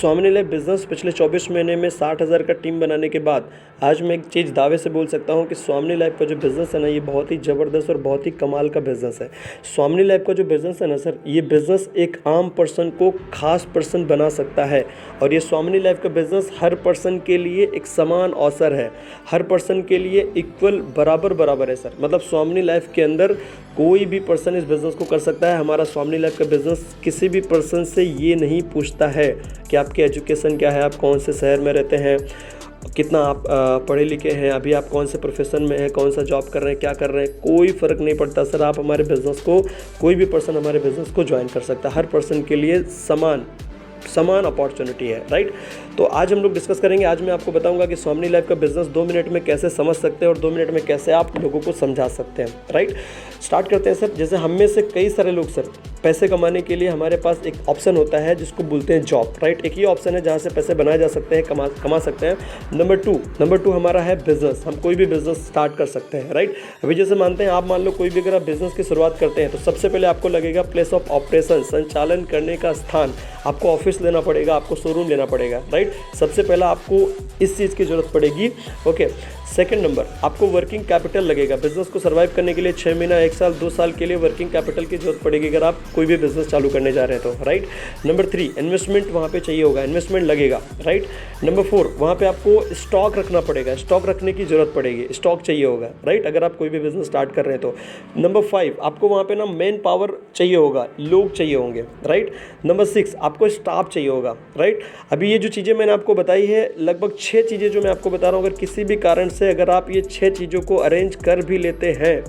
स्वामिनी life business पिछले 24 महीने में 60,000 का टीम बनाने के बाद आज मैं एक चीज़ दावे से बोल सकता हूँ कि स्वामिनी लाइफ का जो बिज़नेस है ना, ये बहुत ही ज़बरदस्त और बहुत ही कमाल का बिज़नेस है। स्वामिनी लाइफ का जो बिज़नेस है ना सर, ये बिज़नेस एक आम पर्सन को खास पर्सन बना सकता है। और ये स्वामिनी लाइफ का बिज़नेस हर पर्सन के लिए एक समान अवसर है, हर पर्सन के लिए इक्वल बराबर है सर। मतलब स्वामिनी लाइफ के अंदर कोई भी पर्सन इस बिज़नेस को कर सकता है। हमारा स्वामिनी लाइफ का बिज़नेस किसी भी पर्सन से ये नहीं पूछता है कि आपकी एजुकेशन क्या है, आप कौन से शहर में रहते हैं, कितना आप पढ़े लिखे हैं, अभी आप कौन से प्रोफेशन में हैं, कौन सा जॉब कर रहे हैं, क्या कर रहे हैं, कोई फ़र्क नहीं पड़ता सर। आप हमारे बिज़नेस को, कोई भी पर्सन हमारे बिज़नेस को ज्वाइन कर सकता है। हर पर्सन के लिए समान अपॉर्चुनिटी है, राइट। तो आज हम लोग डिस्कस करेंगे। आज मैं आपको बताऊंगा कि स्वामिनी लाइफ का बिज़नेस 2 मिनट में कैसे समझ सकते हैं और 2 मिनट में कैसे आप लोगों को समझा सकते हैं, राइट। स्टार्ट करते हैं सर। जैसे हम में से कई सारे लोग सर पैसे कमाने के लिए हमारे पास एक ऑप्शन होता है जिसको बोलते हैं जॉब, राइट। एक ही ऑप्शन है जहाँ से पैसे बनाए जा सकते हैं, कमा सकते हैं। नंबर टू हमारा है बिज़नेस। हम कोई भी बिज़नेस स्टार्ट कर सकते हैं, राइट। अभी जैसे मानते हैं, आप मान लो कोई भी अगर आप बिज़नेस की शुरुआत करते हैं तो सबसे पहले आपको लगेगा प्लेस ऑफ ऑपरेशन, संचालन करने का स्थान। आपको ऑफिस लेना पड़ेगा, आपको शोरूम लेना पड़ेगा, राइट। सबसे पहला आपको इस चीज़ की ज़रूरत पड़ेगी, ओके। सेकंड नंबर, आपको वर्किंग कैपिटल लगेगा। बिज़नेस को सर्वाइव करने के लिए 6 महीना, 1 साल, 2 साल के लिए वर्किंग कैपिटल की जरूरत पड़ेगी अगर आप कोई भी बिज़नेस चालू करने जा रहे हैं तो, राइट। नंबर 3, इन्वेस्टमेंट वहाँ पे चाहिए होगा, इन्वेस्टमेंट लगेगा, राइट। नंबर 4, वहाँ पे आपको स्टॉक रखना पड़ेगा, स्टॉक रखने की ज़रूरत पड़ेगी, स्टॉक चाहिए होगा, राइट, अगर आप कोई भी बिज़नेस स्टार्ट कर रहे हैं तो। नंबर 5, आपको वहाँ पे ना मैन पावर चाहिए होगा, लोग चाहिए होंगे, राइट। नंबर 6, आपको स्टाफ चाहिए होगा, राइट। अभी ये जो चीज़ें मैंने आपको बताई है, लगभग 6 चीज़ें जो मैं आपको बता रहा हूँ, अगर किसी भी कारण से अगर आप ये 6 चीज़ों को अरेंज कर भी लेते हैं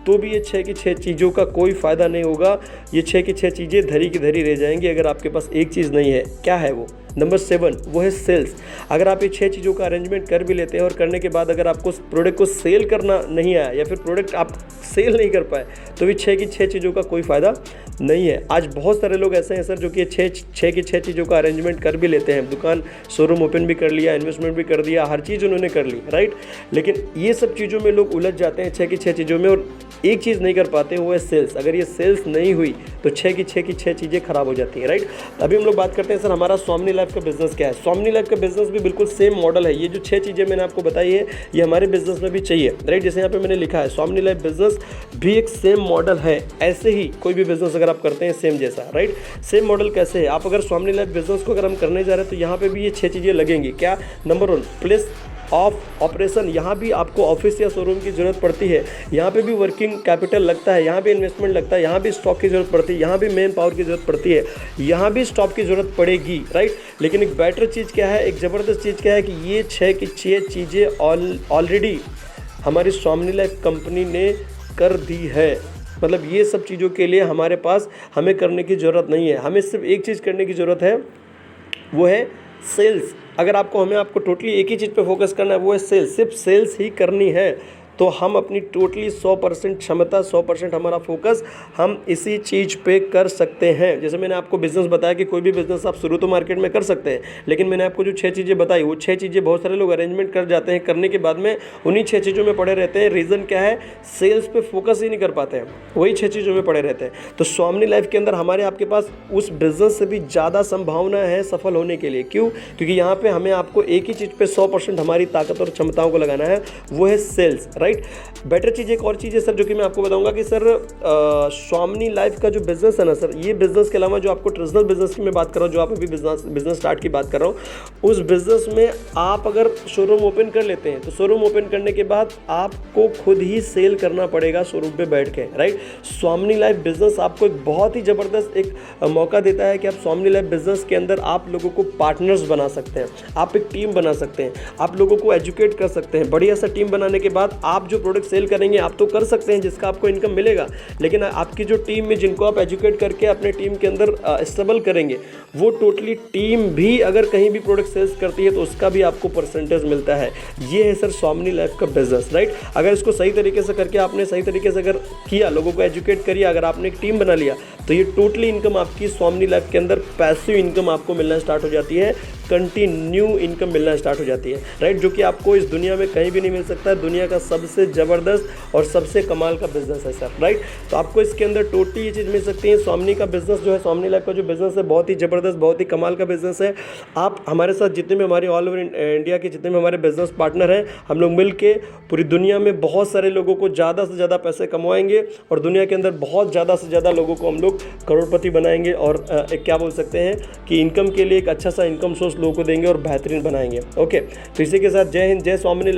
तो भी ये 6 की 6 चीज़ों का कोई फ़ायदा नहीं होगा। ये 6 की 6 चीज़ें धरी की धरी रह जाएंगी अगर आपके पास एक चीज़ नहीं है। क्या है वो? नंबर 7, वो है सेल्स। अगर आप ये 6 चीज़ों का अरेंजमेंट कर भी लेते हैं और करने के बाद अगर आपको प्रोडक्ट को सेल करना नहीं आया या फिर प्रोडक्ट आप सेल नहीं कर पाए तो भी 6 की 6 चीज़ों का कोई फ़ायदा नहीं है। आज बहुत सारे लोग ऐसे हैं सर जो कि 6 की 6 चीज़ों का अरेंजमेंट कर भी लेते हैं, दुकान शोरूम ओपन भी कर लिया, इन्वेस्टमेंट भी कर दिया, हर चीज़ उन्होंने कर ली, राइट। लेकिन ये सब चीज़ों में लोग उलझ जाते हैं 6 की 6 चीज़ों में और एक चीज़ नहीं कर पाते, वो है सेल्स। अगर ये सेल्स नहीं हुई तो 6 की 6 चीज़ें खराब हो जाती हैं, राइट। अभी हम लोग बात करते हैं सर हमारा स्वामिनी लाइफ का बिज़नेस क्या है। स्वामिनी लाइफ का बिज़नेस भी बिल्कुल सेम मॉडल है। ये जो 6 चीज़ें मैंने आपको बताई है ये हमारे बिज़नेस में भी चाहिए, राइट। जैसे यहाँ पे मैंने लिखा है स्वामिनी लाइफ बिज़नेस भी एक सेम मॉडल है। ऐसे ही कोई भी बिज़नेस अगर आप करते हैं सेम जैसा, राइट। सेम मॉडल कैसे है? आप अगर स्वामिनी लाइफ बिज़नेस को अगर हम करने जा रहे हैं तो यहाँ पे भी ये 6 चीज़ें लगेंगी। क्या? Number 1, place of operation. यहाँ भी आपको ऑफिस या शोरूम की ज़रूरत पड़ती है, यहाँ पे भी वर्किंग कैपिटल लगता है, यहाँ भी इन्वेस्टमेंट लगता है, यहाँ भी स्टॉक की ज़रूरत पड़ती है, यहाँ भी मैन पावर की ज़रूरत पड़ती है, यहाँ भी स्टॉक की ज़रूरत पड़ेगी, राइट। लेकिन एक बेटर चीज़ क्या है, एक ज़बरदस्त चीज़ क्या है कि ये 6 की 6 चीज़ें ऑलरेडी हमारी स्वामिनी लाइफ कंपनी ने कर दी है। मतलब ये सब चीज़ों के लिए हमारे पास हमें करने की ज़रूरत नहीं है। हमें सिर्फ एक चीज़ करने की ज़रूरत है, वो है सेल्स। अगर आपको टोटली एक ही चीज़ पे फोकस करना है, वो है सेल्स। सिर्फ सेल्स ही करनी है तो हम अपनी टोटली 100% क्षमता, 100% हमारा फोकस हम इसी चीज़ पे कर सकते हैं। जैसे मैंने आपको बिज़नेस बताया कि कोई भी बिज़नेस आप शुरू तो मार्केट में कर सकते हैं, लेकिन मैंने आपको जो 6 चीज़ें बताई वो 6 चीज़ें बहुत सारे लोग अरेंजमेंट कर जाते हैं, करने के बाद में उन्हीं 6 चीज़ों में पड़े रहते हैं। रीज़न क्या है? सेल्स पे फोकस ही नहीं कर पाते हैं, वही 6 चीज़ों में पड़े रहते हैं। तो स्वामिनी लाइफ के अंदर हमारे आपके पास उस बिज़नेस से भी ज़्यादा संभावना है सफल होने के लिए। क्यों? क्योंकि यहाँ पर हमें आपको एक ही चीज़ पर 100% हमारी ताकत और क्षमताओं को लगाना है, वो है सेल्स, राइट। बेटर चीज़ एक और चीज़ है सर जो कि मैं आपको बताऊंगा कि सर स्वामिनी लाइफ का जो बिज़नेस है ना सर, ये बिज़नेस के अलावा जो आपको ट्रेडिशनल बिज़नेस की मैं बात कर रहा हूँ, जो आप अभी बिज़नेस स्टार्ट की बात कर रहा हूँ, उस बिज़नेस में आप अगर शोरूम ओपन कर लेते हैं तो शोरूम ओपन करने के बाद आपको खुद ही सेल करना पड़ेगा शोरूम पे बैठ के, राइट। स्वामिनी लाइफ बिज़नेस आपको एक बहुत ही ज़बरदस्त एक मौका देता है कि आप स्वामिनी लाइफ बिज़नेस के अंदर आप लोगों को पार्टनर्स बना सकते हैं, आप एक टीम बना सकते हैं, आप लोगों को एजुकेट कर सकते हैं। बढ़िया सा टीम बनाने के बाद आप जो प्रोडक्ट सेल करेंगे आप तो कर सकते हैं जिसका आपको इनकम मिलेगा, लेकिन आपकी जो टीम में जिनको आप एजुकेट करके अपने टीम के अंदर स्टेबल करेंगे, वो टोटली टीम भी अगर कहीं भी प्रोडक्ट सेल्स करती है तो उसका भी आपको परसेंटेज मिलता है। ये है सर स्वामिनी लाइफ का बिजनेस, राइट। अगर इसको सही तरीके से करके आपने सही तरीके से अगर किया, लोगों को एजुकेट करिए, अगर आपने एक टीम बना लिया तो ये टोटली इनकम आपकी स्वामिनी लाइफ के अंदर पैसिव इनकम आपको मिलना स्टार्ट हो जाती है, कंटिन्यू इनकम मिलना स्टार्ट हो जाती है, राइट। जो कि आपको इस दुनिया में कहीं भी नहीं मिल सकता है। दुनिया का सब सबसे ज़बरदस्त और सबसे कमाल का बिज़नेस है सर, राइट। तो आपको इसके अंदर टोटली ये चीज़ मिल सकती है। स्वामिनी का बिज़नेस जो है, स्वामिनी लाइफ का जो बिज़नेस है, बहुत ही ज़बरदस्त, बहुत ही कमाल का बिज़नेस है। आप हमारे साथ जितने भी हमारे ऑल ओवर इंडिया के जितने भी हमारे बिज़नेस पार्टनर हैं, हम लोग मिल के पूरी दुनिया में बहुत सारे लोगों को ज़्यादा से ज़्यादा पैसे कमवाएंगे और दुनिया के अंदर बहुत ज़्यादा से ज़्यादा लोगों को हम लोग करोड़पति बनाएंगे और एक क्या बोल सकते हैं कि इनकम के लिए एक अच्छा सा इनकम सोर्स लोगों को देंगे और बेहतरीन बनाएंगे। ओके, तो इसी के साथ जय हिंद, जय स्वामिनी।